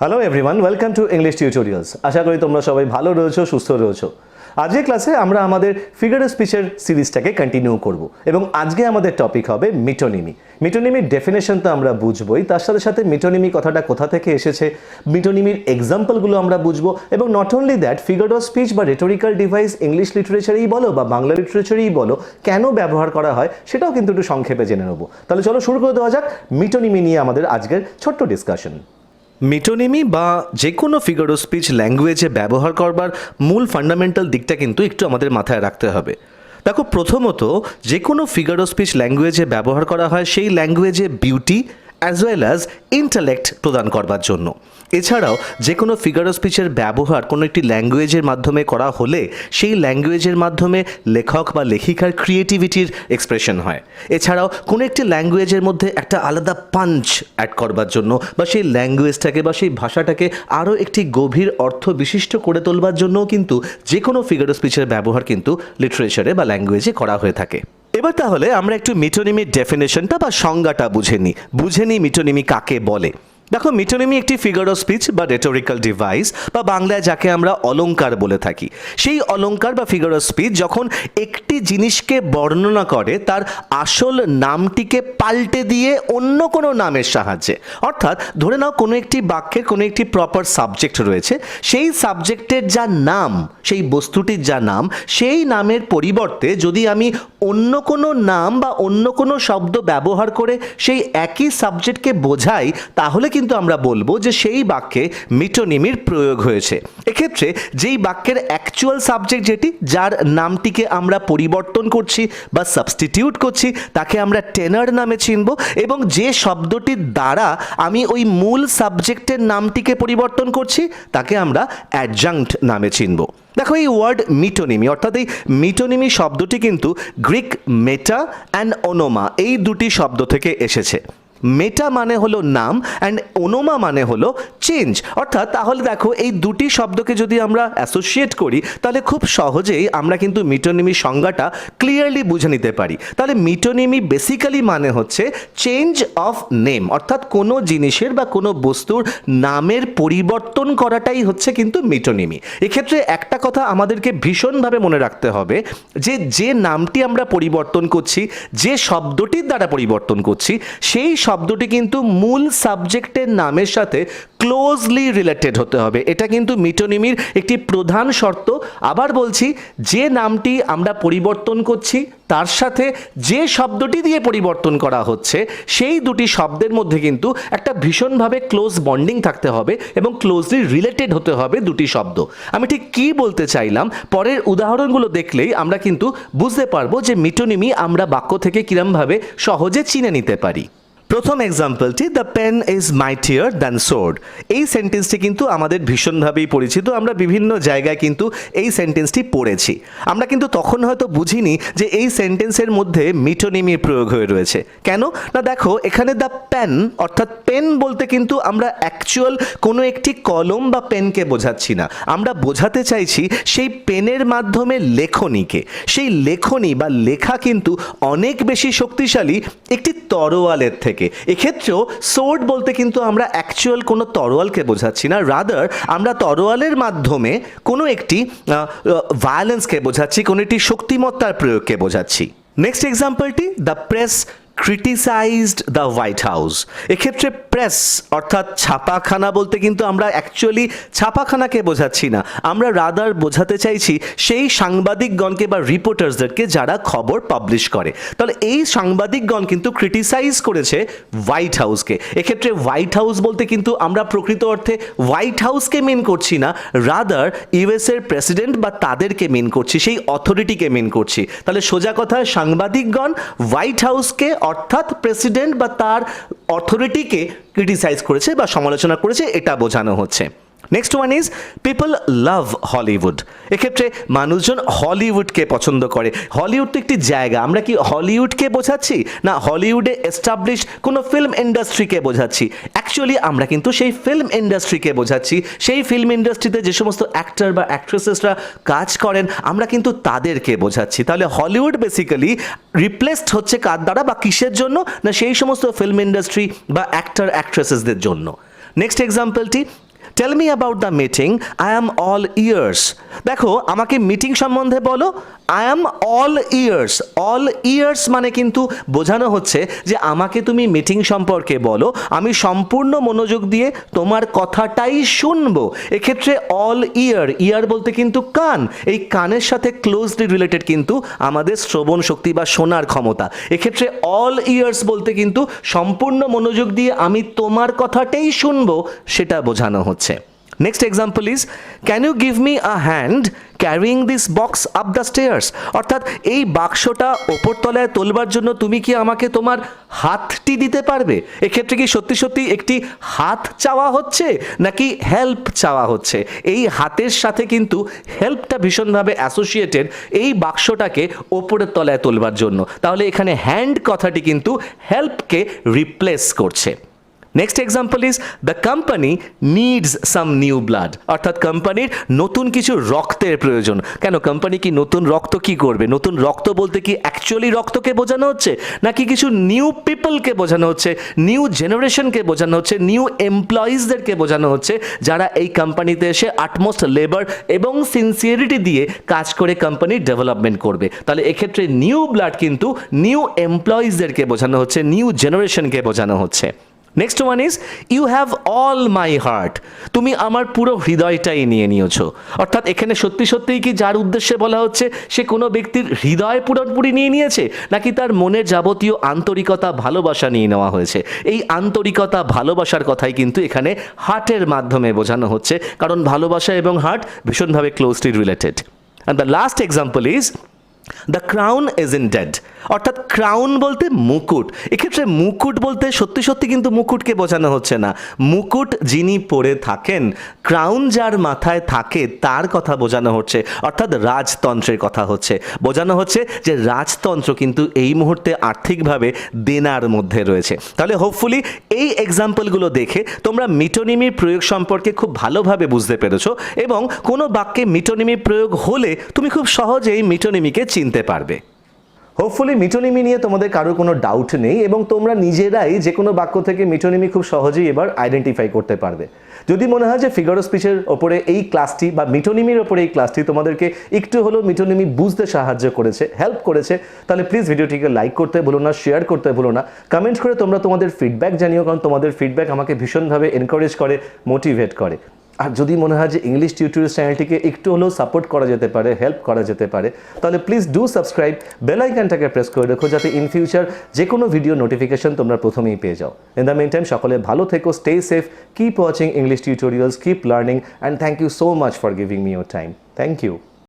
Hello everyone, welcome to English tutorials. আশা করি তোমরা সবাই ভালো রয়েছো, সুস্থ রয়েছো। আজকের ক্লাসে আমরা আমাদের ফিগার অফ স্পিচের সিরিজটাকে কন্টিনিউ করব এবং আজকে আমাদের টপিক হবে মিটোনিমি। মিটোনিমির ডেফিনেশন তো আমরা বুঝবোই, তার সাথে সাথে মিটোনিমি কথাটা কোথা থেকে এসেছে, মিটোনিমির এক্সাম্পলগুলো আমরা বুঝবো এবং not only that, figure of speech বা রেটোরিক্যাল ডিভাইস ইংলিশ লিটারেচারেই বলো বা বাংলা লিটারেচারেই বলো কেন ব্যবহার করা হয় সেটাও কিন্তু একটু সংক্ষেপে জেনে নেবো। তাহলে চলো শুরু করে দেওয়া যাক মিটোনিমি নিয়ে আমাদের আজকের ছোট্ট ডিসকাশন। মিটোনিমি বা যে কোনো ফিগার অফ স্পিচ ল্যাঙ্গুয়েজে ব্যবহার করবার মূল ফান্ডামেন্টাল দিকটা কিন্তু একটু আমাদের মাথায় রাখতে হবে। দেখো, প্রথমত যে কোনো ফিগার অফ স্পিচ ল্যাঙ্গুয়েজে ব্যবহার করা হয় সেই ল্যাঙ্গুয়েজে beauty as well as intellect প্রদান করবার জন্য। এছাড়াও যে কোনো ফিগার অফ স্পিচের ব্যবহার কোনো একটি ল্যাঙ্গুয়েজের মাধ্যমে করা হলে সেই ল্যাঙ্গুয়েজের মাধ্যমে লেখক বা লেখিকার ক্রিয়েটিভিটির এক্সপ্রেশন হয়। এছাড়াও কোনো একটি ল্যাঙ্গুয়েজের মধ্যে একটা আলাদা পাঞ্চ অ্যাড করবার জন্য বা সেই ল্যাঙ্গুয়েজটাকে বা সেই ভাষাটাকে আরও একটি গভীর অর্থ বিশিষ্ট করে তোলবার জন্যও কিন্তু যে কোনো ফিগার অফ স্পিচের ব্যবহার কিন্তু লিটারেচারে বা ল্যাঙ্গুয়েজে করা হয়ে থাকে। এবার তাহলে আমরা একটু মিটোনিমির ডেফিনেশনটা বা সংজ্ঞাটা বুঝে নিই মিটোনিমি কাকে বলে। দেখো, মিটোনিমি একটি ফিগার অফ স্পিচ বা রেটোরিক্যাল ডিভাইস বা বাংলায় যাকে আমরা অলংকার বলে থাকি। সেই অলংকার বা ফিগার অফ স্পিচ যখন একটি জিনিসকে বর্ণনা করে তার আসল নামটিকে পাল্টে দিয়ে অন্য কোনো নামের সাহায্যে, অর্থাৎ ধরে নাও কোনো একটি বাক্যের কোনো একটি প্রপার সাবজেক্ট রয়েছে, সেই সাবজেক্টের যা নাম, সেই বস্তুটির যা নাম, সেই নামের পরিবর্তে যদি আমি অন্য কোনো নাম বা অন্য কোনো শব্দ ব্যবহার করে সেই একই সাবজেক্টকে বোঝাই, তাহলে কিন্তু আমরা বলবো যে সেই বাক্যে মিটোনিমির প্রয়োগ হয়েছে। এক্ষেত্রে যেই বাক্যের অ্যাকচুয়াল সাবজেক্ট যেটি, যার নামটিকে আমরা পরিবর্তন করছি বা সাবস্টিটিউট করছি, তাকে আমরা টেনার নামে চিনব এবং যে শব্দটির দ্বারা আমি ওই মূল সাবজেক্টের নামটিকে পরিবর্তন করছি তাকে আমরা অ্যাডজাংক্ট নামে চিনব। দেখো, এই ওয়ার্ড মিটোনিমি অর্থাৎ এই মিটোনিমি শব্দটি কিন্তু গ্রিক মেটা অ্যান্ড ওনোমা এই দুটি শব্দ থেকে এসেছে। মেটা মানে হলো নাম অ্যান্ড ওনোমা মানে হলো চেঞ্জ। অর্থাৎ তাহলে দেখো, এই দুটি শব্দকে যদি আমরা অ্যাসোসিয়েট করি তাহলে খুব সহজেই আমরা কিন্তু মিটোনিমি সংজ্ঞাটা ক্লিয়ারলি বুঝে নিতে পারি। তাহলে মিটোনিমি বেসিক্যালি মানে হচ্ছে চেঞ্জ অফ নেম, অর্থাৎ কোনো জিনিসের বা কোনো বস্তুর নামের পরিবর্তন করাটাই হচ্ছে কিন্তু মিটোনিমি। এক্ষেত্রে একটা কথা আমাদেরকে ভীষণভাবে মনে রাখতে হবে যে নামটি আমরা পরিবর্তন করছি, যে শব্দটির দ্বারা পরিবর্তন করছি, সেই শব্দটি কিন্তু মূল সাবজেক্টের নামের সাথে ক্লোজলি রিলেটেড হতে হবে। এটা কিন্তু মিটোনিমির একটি প্রধান শর্ত। আবার বলছি, যে নামটি আমরা পরিবর্তন করছি তার সাথে যে শব্দটি দিয়ে পরিবর্তন করা হচ্ছে সেই দুটি শব্দের মধ্যে কিন্তু একটা ভীষণভাবে ক্লোজ বন্ডিং থাকতে হবে এবং ক্লোজলি রিলেটেড হতে হবে দুটি শব্দ। আমি ঠিক কী বলতে চাইলাম পরের উদাহরণগুলো দেখলেই আমরা কিন্তু বুঝতে পারবো যে মিটোনিমি আমরা বাক্য থেকে কিরমভাবে সহজে চিনে নিতে পারি। প্রথম এক্সাম্পলটি, the pen is mightier than sword. এই সেন্টেন্সটি কিন্তু আমাদের ভীষণভাবেই পরিচিত। আমরা বিভিন্ন জায়গায় কিন্তু এই সেন্টেন্সটি পড়েছি। আমরা কিন্তু তখন হয়তো বুঝিনি যে এই সেন্টেন্সের মধ্যে মিটোনিমির প্রয়োগ হয়ে রয়েছে। কেন না, দেখো এখানে দ্য পেন অর্থাৎ পেন বলতে কিন্তু আমরা অ্যাকচুয়াল কোনো একটি কলম বা পেনকে বোঝাচ্ছি না। আমরা বোঝাতে চাইছি সেই পেনের মাধ্যমে লেখনীকে। সেই লেখনী বা লেখা কিন্তু অনেক বেশি শক্তিশালী একটি তরোয়ালের থেকে। এক্ষেত্রেও সোর্ড বলতে কিন্তু আমরা অ্যাকচুয়াল কোনো তরোয়ালকে বোঝাচ্ছি না, রাদার আমরা তরোয়ালের মাধ্যমে কোনো একটি ভায়োলেন্সকে বোঝাচ্ছি, কোনো একটি শক্তিমত্তার প্রয়োগকে বোঝাচ্ছি। নেক্সট এক্সাম্পলটি, the press criticised the White House. এক্ষেত্রে প্রেস অর্থাৎ ছাপাখানা বলতে কিন্তু আমরা অ্যাকচুয়ালি ছাপাখানাকে বোঝাচ্ছি না, আমরা রাদার বোঝাতে চাইছি সেই সাংবাদিকগণকে বা রিপোর্টার্সদেরকে যারা খবর পাবলিশ করে। তাহলে এই সাংবাদিকগণ কিন্তু ক্রিটিসাইজ করেছে হোয়াইট হাউসকে। এক্ষেত্রে হোয়াইট হাউস বলতে কিন্তু আমরা প্রকৃত অর্থে হোয়াইট হাউসকে মিন করছি না, রাদার ইউএসের প্রেসিডেন্ট বা তাদেরকে মিন করছি, সেই অথরিটিকে মিন করছি। তাহলে সোজা কথা, সাংবাদিকগণ হোয়াইট হাউসকে অর্থাৎ প্রেসিডেন্ট বা তার অথরিটিকে ক্রিটিসাইজ করেছে বা সমালোচনা করেছে, এটা বোঝানো হচ্ছে। Next one is people love Hollywood. এক্ষেত্রে মানুষজন হলিউডকে পছন্দ করে। হলিউড তো একটি জায়গা, আমরা কি হলিউডকে বোঝাচ্ছি না হলিউডে এস্টাবলিশ কোনো ফিল্ম ইন্ডাস্ট্রিকে বোঝাচ্ছি? অ্যাকচুয়ালি আমরা কিন্তু সেই ফিল্ম ইন্ডাস্ট্রিকে বোঝাচ্ছি। সেই ফিল্ম ইন্ডাস্ট্রিতে যে সমস্ত অ্যাক্টর বা অ্যাক্ট্রেসেসরা কাজ করেন আমরা কিন্তু তাদেরকে বোঝাচ্ছি। তাহলে হলিউড বেসিক্যালি রিপ্লেসড হচ্ছে কার দ্বারা বা কিসের জন্য? না সেই সমস্ত ফিল্ম ইন্ডাস্ট্রি বা অ্যাক্টর অ্যাক্ট্রেসেসদের জন্য। নেক্সট এক্সাম্পলটি, tell me about the meeting, I am all ears. দেখো আমাকে মিটিং সম্বন্ধে বলো, I am all ears. All ears মানে কিন্তু বোঝানো হচ্ছে যে আমাকে তুমি মিটিং সম্পর্কে বলো, আমি সম্পূর্ণ মনোযোগ দিয়ে তোমার কথাটাই শুনবো। এক্ষেত্রে অল ইয়ার, ইয়ার বলতে কিন্তু কান, এই কানের সাথে ক্লোজলি রিলেটেড কিন্তু আমাদের শ্রবণ শক্তি বা শোনার ক্ষমতা। এক্ষেত্রে অল ইয়ার্স বলতে কিন্তু সম্পূর্ণ মনোযোগ দিয়ে আমি তোমার কথাটাই শুনবো সেটা বোঝানো হচ্ছে। Next example is, can you give me a hand carrying this box up the stairs. অর্থাৎ এই বাক্সটা ওপরতলায় তোলবার জন্য তুমি কি আমাকে তোমার হাতটি দিতে পারবে? এক্ষেত্রে কি সত্যি সত্যি একটি হাত চাওয়া হচ্ছে নাকি হেল্প চাওয়া হচ্ছে? এই হাতের সাথে কিন্তু হেল্পটা ভীষণভাবে অ্যাসোসিয়েটেড এই বাক্সটাকে ওপরের তলায় তোলবার জন্য। তাহলে এখানে হ্যান্ড কথাটি কিন্তু হেল্পকে রিপ্লেস করছে। Next example is, the company needs some new blood. অর্থাৎ কোম্পানির নতুন কিছু রক্তের প্রয়োজন। কেন, কোম্পানি কি নতুন রক্ত কি করবে? নতুন রক্ত বলতে কি অ্যাকচুয়ালি রক্তকে বোঝানো হচ্ছে নাকি কিছু নিউ পিপলকে বোঝানো হচ্ছে, নিউ জেনারেশনকে বোঝানো হচ্ছে, নিউ এমপ্লয়িজদেরকে বোঝানো হচ্ছে যারা এই কোম্পানিতে এসে আটমোস্ট লেবার এবং সিনসিয়ারিটি দিয়ে কাজ করে কোম্পানির ডেভেলপমেন্ট করবে। তাহলে এক্ষেত্রে নিউ ব্লাড কিন্তু নিউ এমপ্লয়িজদেরকে বোঝানো হচ্ছে, নিউ জেনারেশনকে বোঝানো হচ্ছে। Next one is, you have all my heart. তুমি আমার পুরো হৃদয়টাই নিয়ে নিয়েছো। অর্থাৎ এখানে সত্যি সত্যিই কি যার উদ্দেশ্যে বলা হচ্ছে সে কোনো ব্যক্তির হৃদয় পুরোপুরি নিয়ে নিয়েছে নাকি তার মনের যাবতীয় আন্তরিকতা ভালোবাসা নিয়ে নেওয়া হয়েছে? এই আন্তরিকতা ভালোবাসার কথাই কিন্তু এখানে হার্টের মাধ্যমে বোঝানো হচ্ছে, কারণ ভালোবাসা এবং হার্ট ভীষণভাবে closely related. And the last example is, the crown is in dead. অর্থাৎ ক্রাউন বলতে মুকুট। এক্ষেত্রে মুকুট বলতে সত্যি সত্যি কিন্তু মুকুটকে বোঝানো হচ্ছে না। মুকুট যিনি পরে থাকেন, ক্রাউন যার মাথায় থাকে তার কথা বোঝানো হচ্ছে, অর্থাৎ রাজতন্ত্রের কথা হচ্ছে। বোঝানো হচ্ছে যে রাজতন্ত্র কিন্তু এই মুহূর্তে আর্থিকভাবে দেনার মধ্যে রয়েছে। তাহলে হোপফুলি এই এক্সাম্পলগুলো দেখে তোমরা মিটোনিমির প্রয়োগ সম্পর্কে খুব ভালোভাবে বুঝতে পেরেছো এবং কোনো বাক্যে মিটোনিমি প্রয়োগ হলে তুমি খুব সহজেই মিটোনিমিকে চিনতে পারবে। হোপফুলি মিটোনিমি নিয়ে তোমাদের কারোর কোনো ডাউট নেই এবং তোমরা নিজেরাই যে কোনো বাক্য থেকে মিটোনিমি খুব সহজেই এবার আইডেন্টিফাই করতে পারবে। যদি মনে হয় যে ফিগার অফ স্পিচের ওপরে এই ক্লাসটি বা মিটোনিমির ওপরে এই ক্লাসটি তোমাদেরকে একটু হলেও মিটোনিমি বুঝতে সাহায্য করেছে, হেল্প করেছে, তাহলে প্লিজ ভিডিওটিকে লাইক করতে ভুলো না, শেয়ার করতে ভুলো না, কমেন্ট করে তোমরা তোমাদের ফিডব্যাক জানিও, কারণ তোমাদের ফিডব্যাক আমাকে ভীষণভাবে এনকারেজ করে, মোটিভেট করে। আর যদি মনে হয় যে ইংলিশ টিউটোরিয়ালস চ্যানেলটিকে একটু হলেও সাপোর্ট করা যেতে পারে, হেল্প করা যেতে পারে, তাহলে প্লিজ ডু সাবস্ক্রাইব, বেল আইকনটাকে প্রেস করে রেখো যাতে ইন ফিউচার যে কোনো ভিডিও নোটিফিকেশন তোমরা প্রথমেই পেয়ে যাও। ইন দ্য মেন টাইম সকলে ভালো থেকো, stay safe, keep watching English tutorials, keep learning, and thank you so much for giving me your time. Thank you.